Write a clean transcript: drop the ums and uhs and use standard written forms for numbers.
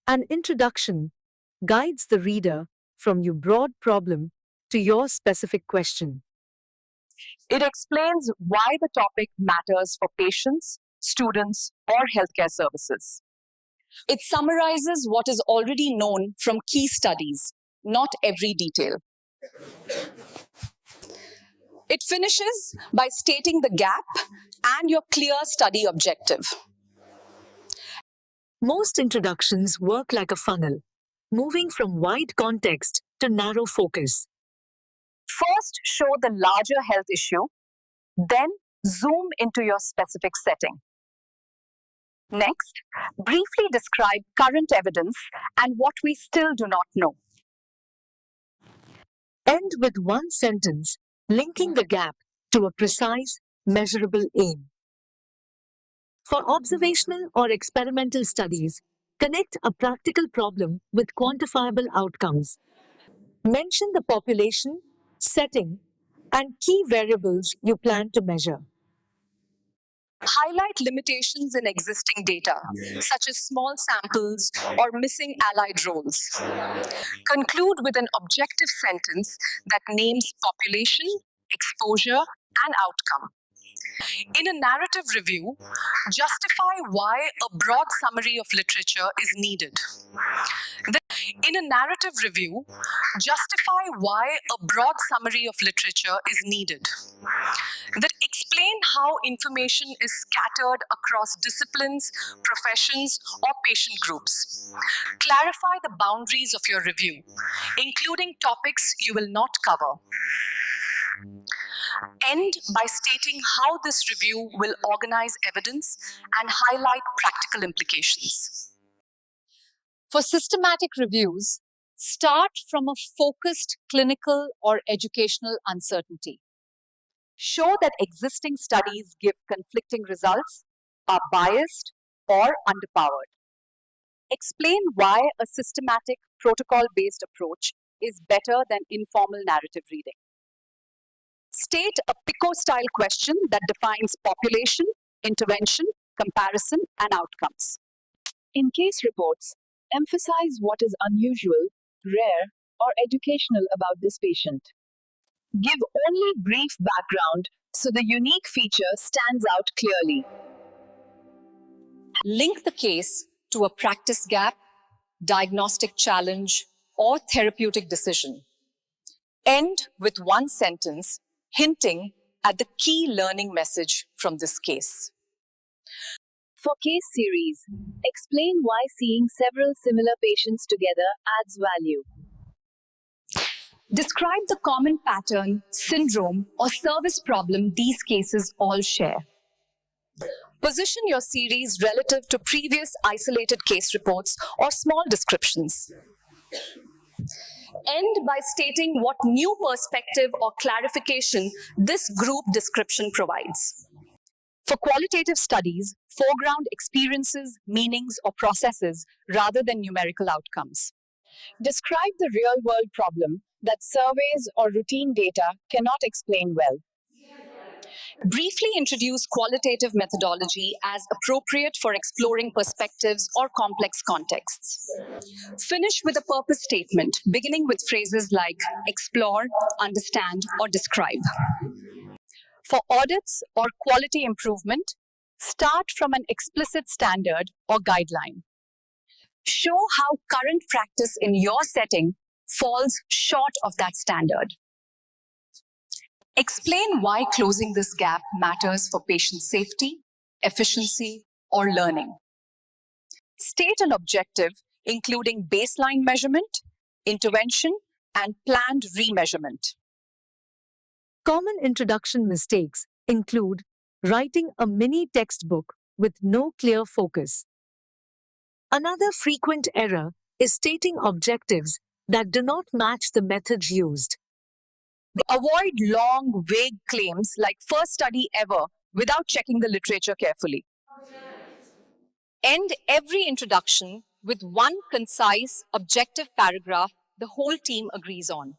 An introduction guides the reader from your broad problem to your specific question. It explains why the topic matters for patients, students, or healthcare services. It summarizes what is already known from key studies, not every detail. It finishes by stating the gap and your clear study objective. Most introductions work like a funnel, moving from wide context to narrow focus. First, show the larger health issue, then zoom into your specific setting. Next, briefly describe current evidence and what we still do not know. End with one sentence, linking the gap to a precise, measurable aim. For observational or experimental studies, connect a practical problem with quantifiable outcomes. Mention the population, setting, and key variables you plan to measure. Highlight limitations in existing data, such as small samples or missing allied roles. Conclude with an objective sentence that names population, exposure, and outcome. In a narrative review, justify why a broad summary of literature is needed. In a narrative review, justify why a broad summary of literature is needed. That explain how information is scattered across disciplines, professions, or patient groups. Clarify the boundaries of your review, including topics you will not cover. End by stating how this review will organize evidence and highlight practical implications. For systematic reviews, start from a focused clinical or educational uncertainty. Show that existing studies give conflicting results, are biased, or underpowered. Explain why a systematic, protocol-based approach is better than informal narrative reading. State a PICO-style question that defines population, intervention, comparison, and outcomes. In case reports, emphasize what is unusual, rare, or educational about this patient. Give only brief background so the unique feature stands out clearly. Link the case to a practice gap, diagnostic challenge, or therapeutic decision. End with one sentence hinting at the key learning message from this case. For case series, explain why seeing several similar patients together adds value. Describe the common pattern, syndrome, or service problem these cases all share. Position your series relative to previous isolated case reports or small descriptions. End by stating what new perspective or clarification this group description provides. For qualitative studies, foreground experiences, meanings, or processes rather than numerical outcomes. Describe the real-world problem that surveys or routine data cannot explain well. Briefly introduce qualitative methodology as appropriate for exploring perspectives or complex contexts. Finish with a purpose statement, beginning with phrases like explore, understand, or describe. For audits or quality improvement, start from an explicit standard or guideline. Show how current practice in your setting falls short of that standard. Explain why closing this gap matters for patient safety, efficiency, or learning. State an objective, including baseline measurement, intervention, and planned remeasurement. Common introduction mistakes include writing a mini textbook with no clear focus. Another frequent error is stating objectives that do not match the methods used. Avoid long, vague claims like first study ever without checking the literature carefully. End every introduction with one concise, objective paragraph the whole team agrees on.